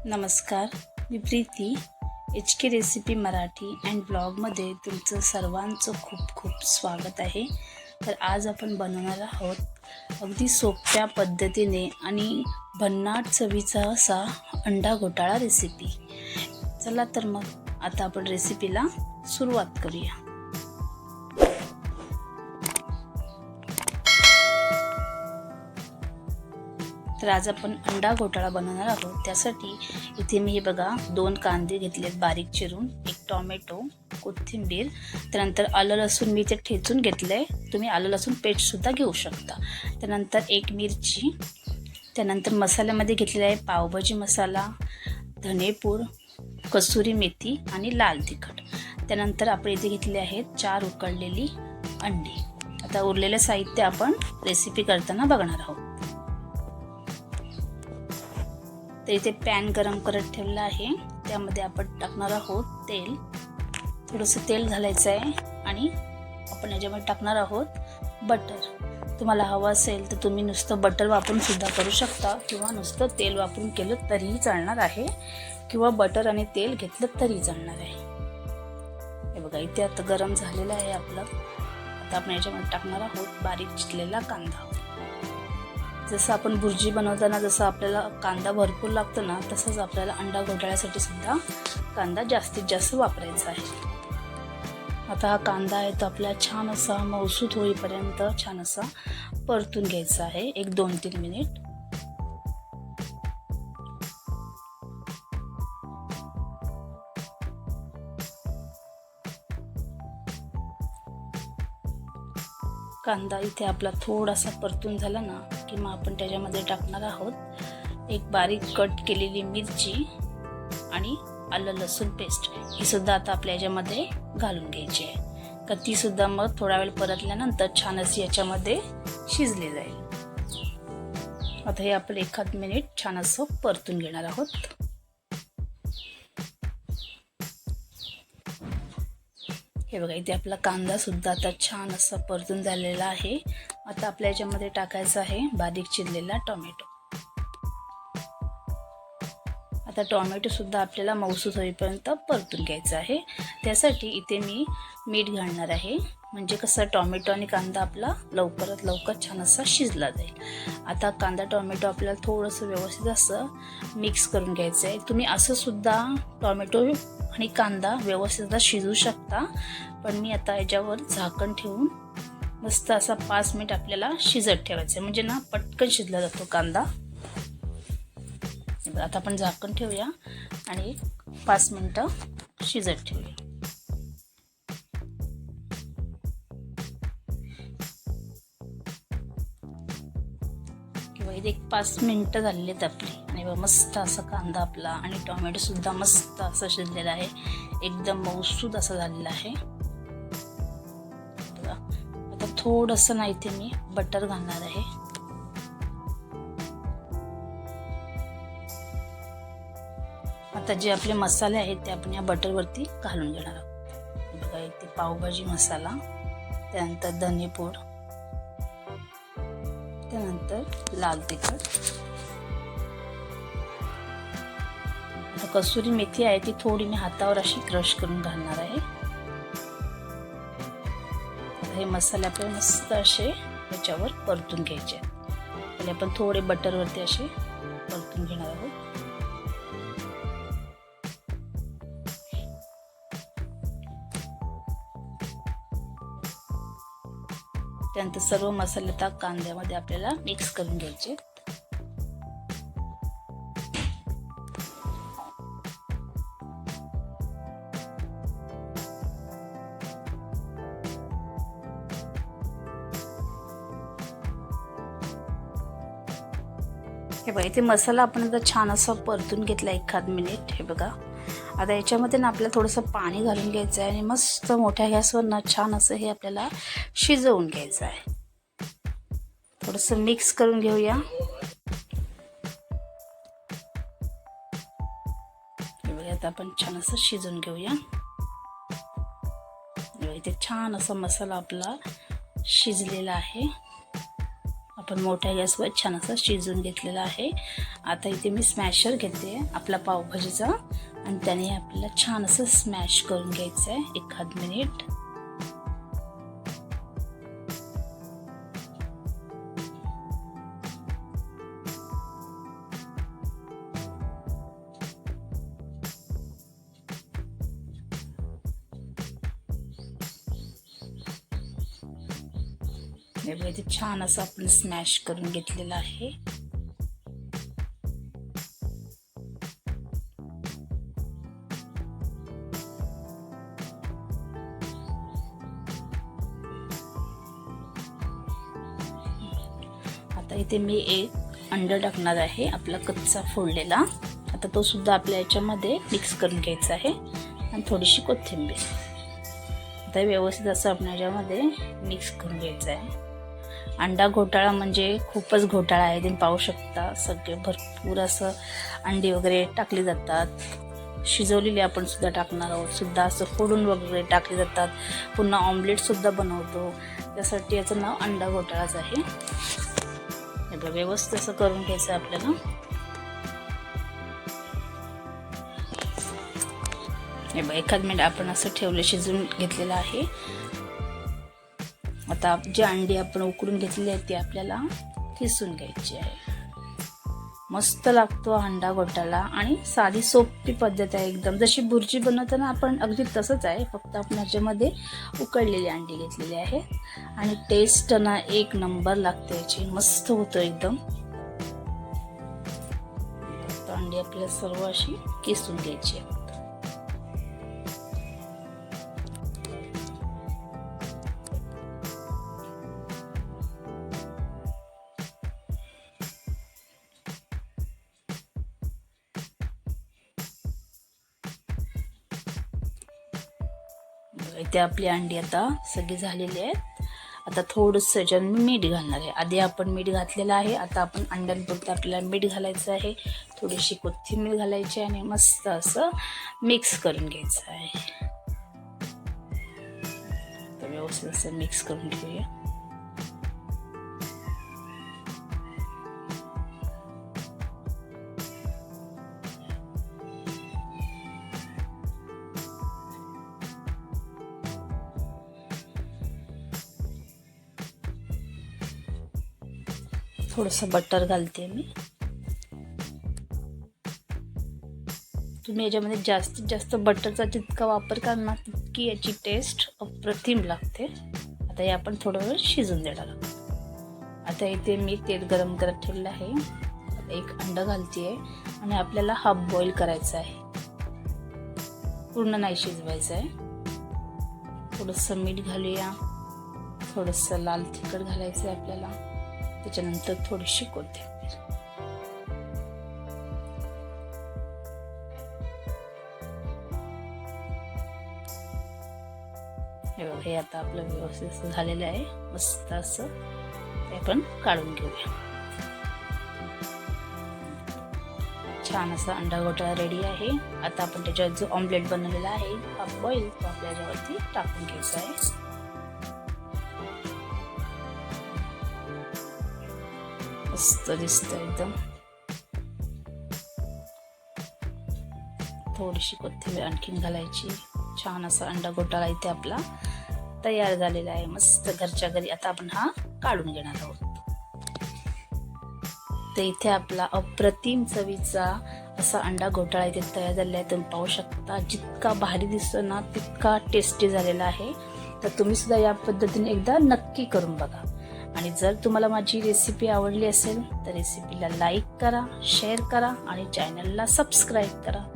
नमस्कार, मी Preeti HK recipe Marathi and ब्लॉगमध्ये तुमचं सर्वांचं खूप खूप स्वागत आहे. तर आज आपण बनवणार आहोत अगदी सोप्या पद्धतीने आणि भन्नाट चवीचा असा अंडा घोटाळा रेसिपी. चला तर मग आता आपण रेसिपीला सुरुवात करूया. तर आज आपण अंडा घोटाळा बनवणार आहोत. त्यासाठी इथे मी बघा 2 कांदे घेतलेत बारीक चिरून, 1 टोमॅटो, कोथिंबीर, त्यानंतर आलं लसूण मी ते ठेचून घेतलंय. तुम्ही आलं लसूण पेस्ट सुद्धा घेऊ शकता. त्यानंतर 1 मिरची, त्यानंतर मसाल्यामध्ये घेतलेला आहे पावभाजी मसाला, धनेपूड, कसुरी मेथी आणि लाल तिखट. त्यानंतर आपण इथे घेतले आहेत 4 उकडलेली अंडी. आता उरलेलं साहित्य आपण रेसिपी करताना बघणार आहोत. तर इथे पॅन गरम करत ठेवला आहे. त्यामध्ये आपण टाकणार आहोत तेल. थोडंसं तेल घालायचं आहे आणि आपण याच्यामध्ये टाकणार आहोत बटर. तुम्हाला हवं असेल तर तुम्ही नुसतं बटर वापरून सुद्धा करू शकता किंवा नुसतं तेल वापरून केलं तरीही चालणार आहे किंवा बटर आणि तेल घेतलं तरी चालणार आहे. हे बघा इथे आता गरम झालेलं आहे आपलं. आता आपण याच्यामध्ये टाकणार आहोत बारीक चिरलेला कांदा. जसं आपण भुर्जी बनवताना जसं आपल्याला कांदा भरपूर लागतो ना, तसंच आपल्याला अंडा घोटाळ्यासाठी सुद्धा कांदा जास्तीत जास्त वापरायचा आहे. आता हा कांदा आहे तो आपला छान असा मऊसूत होईपर्यंत छान असा परतून घ्यायचा आहे 1-2-3 मिनिट. कांदा इथे आपला थोडासा परतून झाला ना की मग आपण त्याच्यामध्ये टाकणार आहोत 1 बारीक कट केलेली मिरची आणि आलं लसूण पेस्ट. ही सुद्धा आता आपल्या याच्यामध्ये घालून घ्यायची आहे का ती सुद्धा मग थोडा वेळ परतल्यानंतर छान अशी याच्यामध्ये शिजली जाईल. आता हे आपण 1 मिनिट छान असं परतून घेणार आहोत. हे बघा इथे आपला कांदा सुद्धा आता छान असा परतून झालेला आहे. आता आपल्या याच्यामध्ये टाकायचा आहे बारीक चिरलेला टोमॅटो. आता टोमॅटो सुद्धा आपल्याला मऊसूत होईपर्यंत परतून घ्यायचा आहे. त्यासाठी इथे मी मीठ घालणार आहे, म्हणजे कसं टोमॅटो आणि कांदा आपला लवकरात लवकर छान असा शिजला जाईल. आता कांदा टोमॅटो आपल्याला थोडंसं व्यवस्थित असं मिक्स करून घ्यायचं आहे. तुम्ही असं सुद्धा टोमॅटो आणि कांदा व्यवस्थित शिजवू शकता, पण मी आता याच्यावर झाकण ठेवून मस्त असा 5 मिनिट आपल्याला शिजत ठेवायचं आहे, म्हणजे ना पटकन शिजला जातो कांदा. आता आपण झाकण ठेवूया आणि 5 मिनिटं शिजत ठेवूया. किंवा इथे 5 मिनिटं झालेली आहेत आपली आणि मस्त असा कांदा आपला आणि टोमॅटो सुद्धा मस्त असं शिजलेला आहे, एकदम मऊसूद असं झालेला आहे. आता थोडंसं ना इथे मी बटर घालणार आहे. आता जे आपले मसाले आहेत ते आपण या बटरवरती घालून घेणार आहोत. बघा इथे पावभाजी मसाला, त्यानंतर धनेपूड, त्यानंतर लाल तिखट. आता कसुरी मेथी आहे ती थोडी मी हातावर अशी क्रश करून घालणार आहे. हे मसाले आपल्याला मस्त असे याच्यावर परतून घ्यायचे आहेत. पहिले आपण थोडे बटरवरती असे परतून घेणार आहोत. त्यानंतर सर्व मसाले आता कांद्यामध्ये आपल्याला मिक्स करून घ्यायचे. हे बघा इथे मसाला आपण आता छान असा परतून घेतला 1 मिनिट. हे बघा आता याच्यामध्ये ना आपल्याला थोडंसं पाणी घालून घ्यायचं आहे आणि मस्त मोठ्या गॅसवर ना छान असं हे आपल्याला शिजवून घ्यायचं आहे. थोडंसं मिक्स करून घेऊया. हे बघा आता आपण छान असं शिजवून घेऊया. इथे छान असा मसाला आपला शिजलेला आहे. आपण मोठ्या गॅसवर छान असं शिजवून घेतलेला आहे. आता इथे मी स्मॅशर घेते आपला पावभाजीचा आणि त्याने आपल्याला छान असं स्मॅश करून घ्यायचं आहे 1 मिनिट. इथे छान असं आपण स्मॅश करून घेतलेलं आहे. आता इथे मी एक अंडा टाकणार आहे आपला कच्चा फोडलेला. आता तो सुद्धा आपल्या याच्यामध्ये मिक्स करून घ्यायचा आहे आणि थोडीशी कोथिंबीर. आता व्यवस्थित असं आपण याच्यामध्ये मिक्स करून घ्यायचं आहे. अंडा घोटाळा म्हणजे खूपच घोटाळा आहे. तुम्ही पाहू शकता सगळे भरपूर असं अंडी वगैरे टाकली जातात. शिजवलेली आपण सुद्धा टाकणार आहोत, सुद्धा असं फोडून वगैरे टाकले जातात. पुन्हा ऑमलेट सुद्धा बनवतो. त्यासाठी याचं नाव अंडा घोटाळाच आहे. व्यवस्थित असं करून घ्यायचं आपल्याला. हे बघा 1 मिनिट आपण असं ठेवलं, शिजवून घेतलेलं आहे. आता जी अंडी आपण उकडून घेतली आहे ती आपल्याला किसून घ्यायची आहे. मस्त लागतो अंडा घोटाळा आणि साधी सोपी पद्धत आहे एकदम. जशी भुर्जी बनवताना आपण अगदी तसंच आहे, फक्त आपण याच्यामध्ये उकडलेली अंडी घेतलेली आहे आणि टेस्ट ना 1 नंबर लागते याची, मस्त होतं एकदम. अंडी आपल्याला सर्व अशी किसून घ्यायची आहे. इथे आपली अंडी आता सगळी झालेली आहेत. आता थोडंसं याच्यात मी मीठ घालणार आहे. आधी आपण मीठ घातलेलं आहे. आता आपण अंड्यांपुरतं आपल्याला मीठ घालायचं आहे, थोडीशी कोथिंबीर घालायची आणि मस्त असं मिक्स करून घ्यायचं आहे. तर व्यवस्थित असं मिक्स करून घेऊया. थोडंसं बटर घालते मी. तुम्ही याच्यामध्ये जास्तीत जास्त बटरचा जितका वापर करणार तितकी याची टेस्ट अप्रतिम लागते. आता हे आपण थोडं वेळ शिजून देणार आहोत. आता इथे मी तेल गरम करत ठेवलं आहे. आता 1 अंडा घालते आहे आणि आपल्याला हाफ बॉईल करायचं आहे, पूर्ण नाही शिजवायचं आहे. थोडंसं मीठ घालूया, थोडंसं लाल तिखट घालायचं आहे आपल्याला, त्याच्यानंतर थोडीशी कोथिंबीर. हे आता आपलं व्यवस्थित झालेलं आहे. मस्त असं ते आपण काढून घेऊया. छान असा अंडा घोटाळा रेडी आहे. आता आपण त्याच्यावर जो ऑमलेट बनवलेला आहे हाफ बॉईल तो आपल्या याच्यावरती टाकून घ्यायचा आहे. मस्त दिसतं एकदम. थोडीशी कोथिंबीर आणखीन घालायची. छान असा अंडा घोटाळा इथे आपला तयार झालेला आहे मस्त घरच्या घरी. आता आपण हा काढून घेणार आहोत. तर इथे आपला अप्रतिम चवीचा असा अंडा घोटाळा इथे तयार झालेला आहे. तुम्ही पाहू शकता जितका भारी दिसतो ना तितका टेस्टी झालेला आहे. तर तुम्ही सुद्धा या पद्धतीने एकदा नक्की करून बघा. आणि जर तुम्हाला माझी रेसिपी आवडली असेल तर रेसिपीला लाईक करा, शेअर करा आणि चॅनलला सबस्क्राईब करा.